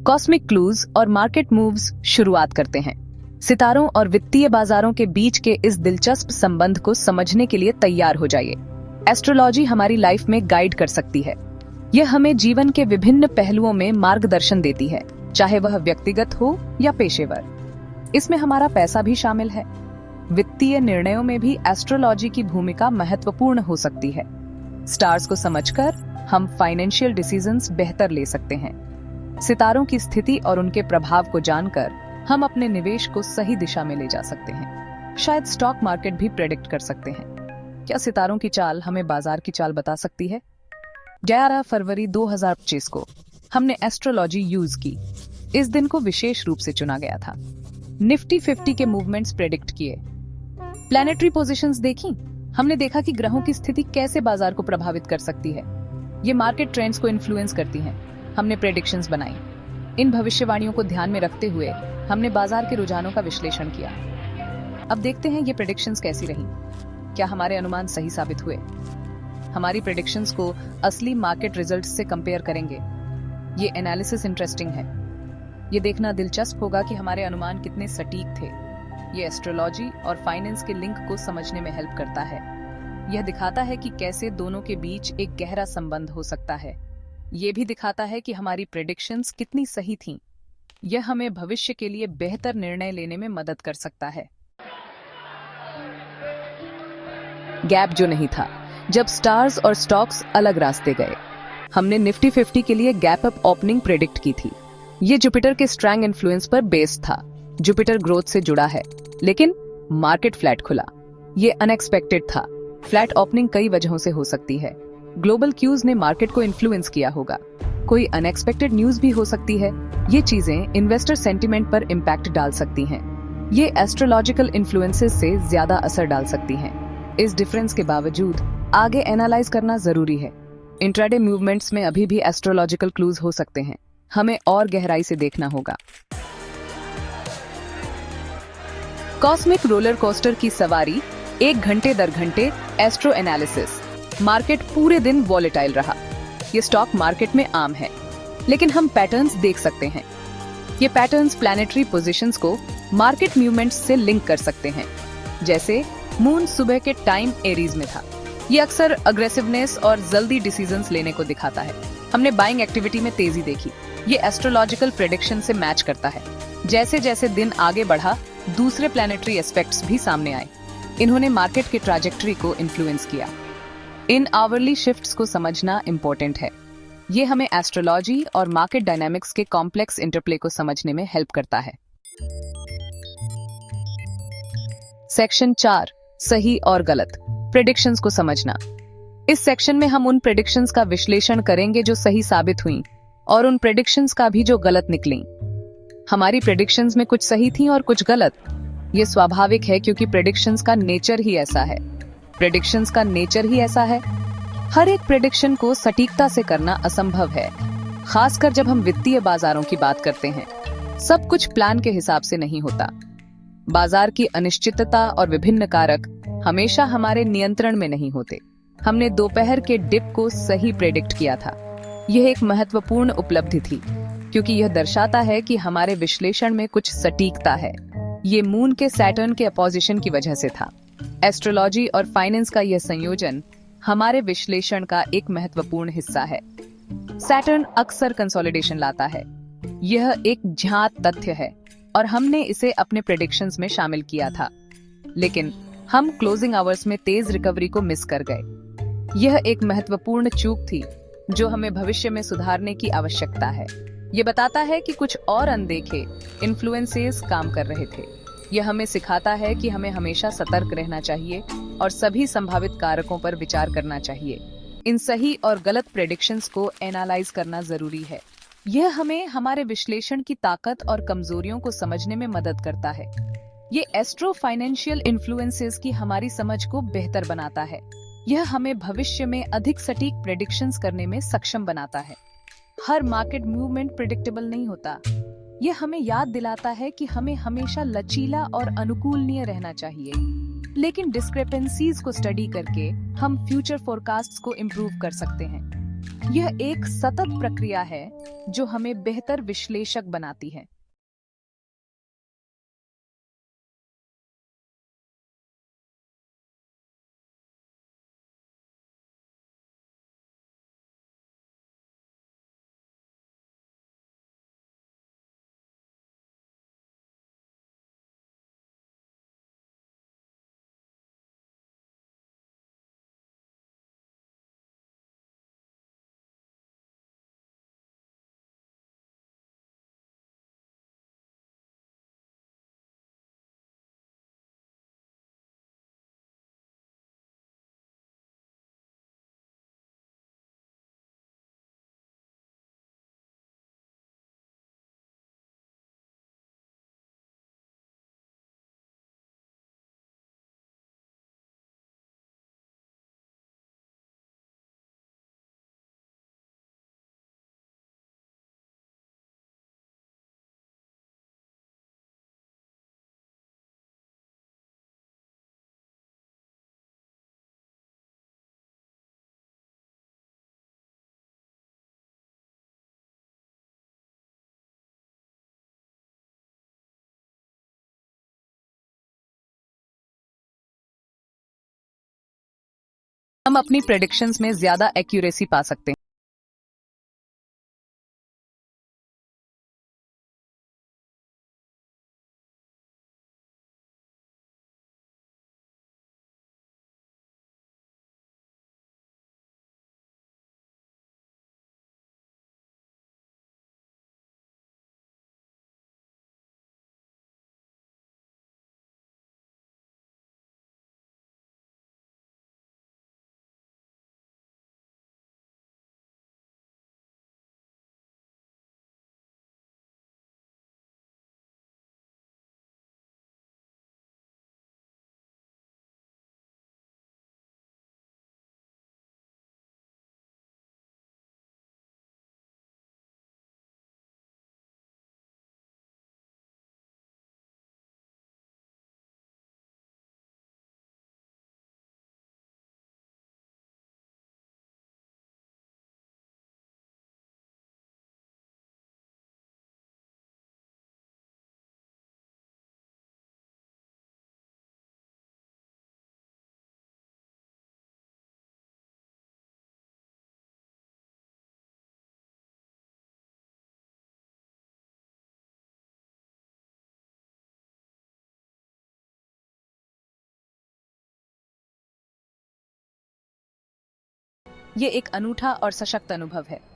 Cosmic clues और market moves शुरुआत करते हैं। सितारों और वित्तीय बाजारों के बीच के इस दिलचस्प संबंध को समझने के लिए तैयार हो जाइए। एस्ट्रोलॉजी हमारी लाइफ में गाइड कर सकती है। यह हमें जीवन के विभिन्न पहलुओं में मार्गदर्शन देती है, चाहे वह व्यक्तिगत हो या पेशेवर। इसमें हमारा पैसा भी शामिल है। वित्तीय निर्णयों में भी एस्ट्रोलॉजी की भूमिका महत्वपूर्ण हो सकती है। स्टार्स को समझकर हम फाइनेंशियल डिसीजंस बेहतर ले सकते हैं। सितारों की स्थिति और उनके प्रभाव को जानकर हम अपने निवेश को सही दिशा में ले जा सकते हैं। शायद स्टॉक मार्केट भी प्रेडिक्ट कर सकते हैं। क्या सितारों की चाल हमें बाजार की चाल बता सकती है? 11 फरवरी 2025 को हमने एस्ट्रोलॉजी यूज की। इस दिन को विशेष रूप से चुना गया था। निफ्टी 50 के मूवमेंट्स प्रेडिक्ट किए। प्लैनेटरी पोजीशंस देखी। हमने देखा कि ग्रहों की स्थिति कैसे बाजार को प्रभावित कर सकती है। ये मार्केट ट्रेंड्स को इन्फ्लुएंस करती हैं। हमने प्रेडिक्शंस बनाई। इन भविष्यवाणियों को ध्यान में रखते हुए हमने बाजार के रुझानों का विश्लेषण किया। अब देखते हैं ये प्रेडिक्शंस कैसी रही। क्या हमारे अनुमान सही साबित हुए? हमारी प्रेडिक्शंस को असली मार्केट रिजल्ट्स से कंपेयर करेंगे। ये एनालिसिस इंटरेस्टिंग है। ये देखना दिलचस्प होगा कि हमारे अनुमान कितने सटीक थे। ये एस्ट्रोलॉजी और फाइनेंस के लिंक को समझने में हेल्प करता है। यह दिखाता है कि कैसे दोनों के बीच एक गहरा संबंध हो सकता है। ये भी दिखाता है कि हमारी प्रेडिक्शंस कितनी सही थीं। यह हमें भविष्य के लिए बेहतर निर्णय लेने में मदद कर सकता है। गैप जो नहीं था, जब स्टार्स और स्टॉक्स अलग रास्ते गए। हमने निफ्टी 50 के लिए गैप अप ओपनिंग प्रेडिक्ट की थी। ये जुपिटर के स्ट्रॉन्ग इन्फ्लुएंस पर बेस्ड था। जुपिटर ग्रोथ से जुड़ा है, लेकिन मार्केट फ्लैट खुला। ये अनएक्सपेक्टेड था। फ्लैट ओपनिंग कई वजहों से हो सकती है। ग्लोबल क्यूज ने मार्केट को इन्फ्लुएंस किया होगा। कोई अनएक्सपेक्टेड न्यूज भी हो सकती है। ये चीजें इन्वेस्टर सेंटिमेंट पर इम्पैक्ट डाल सकती हैं। ये एस्ट्रोलॉजिकल इन्फ्लुएंसेस से ज्यादा असर डाल सकती हैं। इस डिफरेंस के बावजूद आगे एनालाइज करना जरूरी है। इंट्राडे मूवमेंट्स में अभी भी एस्ट्रोलॉजिकल क्लूज हो सकते हैं। हमें और गहराई से देखना होगा। कॉस्मिक रोलर कोस्टर की सवारी, 1 घंटे दर घंटे एस्ट्रो एनालिसिस। मार्केट पूरे दिन वॉलेटाइल रहा। ये स्टॉक मार्केट में आम है, लेकिन हम पैटर्न्स देख सकते हैं। ये पैटर्न्स प्लैनेटरी पोजीशंस को मार्केट मूवमेंट्स से लिंक कर सकते हैं। जैसे मून सुबह के टाइम एरीज में था। ये अक्सर अग्रेसिवनेस और जल्दी डिसीजंस लेने को दिखाता है। हमने बाइंग एक्टिविटी में तेजी देखी। ये एस्ट्रोलॉजिकल प्रेडिक्शन से मैच करता है। जैसे जैसे दिन आगे बढ़ा, दूसरे प्लैनेटरी एस्पेक्ट्स भी सामने आए। इन्होंने मार्केट की ट्रैजेक्टरी को इन्फ्लुएंस किया। इन आवरली शिफ्ट्स को समझना इंपॉर्टेंट है। ये हमें एस्ट्रोलॉजी और मार्केट डायनामिक्स के कॉम्प्लेक्स इंटरप्ले को समझने में हेल्प करता है। सेक्शन 4, सही और गलत प्रेडिक्शंस को समझना। इस सेक्शन में हम उन प्रेडिक्शंस का विश्लेषण करेंगे जो सही साबित हुई और उन प्रेडिक्शंस का भी जो गलत निकली। हमारी प्रेडिक्शंस में कुछ सही थी और कुछ गलत। ये स्वाभाविक है, क्योंकि प्रेडिक्शंस का नेचर ही ऐसा है। प्रेडिक्शंस का नेचर ही ऐसा है। हर एक प्रेडिक्शन को सटीकता से करना असंभव है, खासकर जब हम वित्तीय बाजारों की बात करते हैं। सब कुछ प्लान के हिसाब से नहीं होता। बाजार की अनिश्चितता और विभिन्न कारक हमेशा हमारे नियंत्रण में नहीं होते। हमने दोपहर के डिप को सही प्रेडिक्ट किया था। यह एक महत्वपूर्ण उपलब्धि थी, क्योंकि यह दर्शाता है कि हमारे विश्लेषण में कुछ सटीकता है। ये मून के सैटर्न के अपोजिशन की वजह से था। एस्ट्रोलॉजी और फाइनेंस का यह संयोजन हमारे विश्लेषण का एक महत्वपूर्ण हिस्सा है। सैटर्न अक्सर कंसोलिडेशन लाता है। यह एक ज्ञात तथ्य है और हमने इसे अपने प्रेडिक्शंस में शामिल किया था, लेकिन हम क्लोजिंग आवर्स में तेज रिकवरी को मिस कर गए। यह एक महत्वपूर्ण चूक थी जो हमें भविष्य में सुधारने की आवश्यकता है। यह बताता है कि कुछ और अनदेखे इन्फ्लुएंसेस काम कर रहे थे। यह हमें सिखाता है कि हमें हमेशा सतर्क रहना चाहिए और सभी संभावित कारकों पर विचार करना चाहिए। इन सही और गलत प्रेडिक्शंस को एनालाइज करना जरूरी है। यह हमें हमारे विश्लेषण की ताकत और कमजोरियों को समझने में मदद करता है। ये एस्ट्रो फाइनेंशियल इन्फ्लुएंसेस की हमारी समझ को बेहतर बनाता है। यह हमें भविष्य में अधिक सटीक प्रेडिक्शंस करने में सक्षम बनाता है। हर मार्केट मूवमेंट प्रेडिक्टेबल नहीं होता। यह हमें याद दिलाता है कि हमें हमेशा लचीला और अनुकूलनीय रहना चाहिए, लेकिन डिस्क्रिपेंसीज को स्टडी करके हम फ्यूचर फोरकास्ट्स को इम्प्रूव कर सकते हैं। यह एक सतत प्रक्रिया है जो हमें बेहतर विश्लेषक बनाती है। हम अपनी प्रेडिक्शंस में ज्यादा एक्यूरेसी पा सकते हैं। ये एक अनूठा और सशक्त अनुभव है।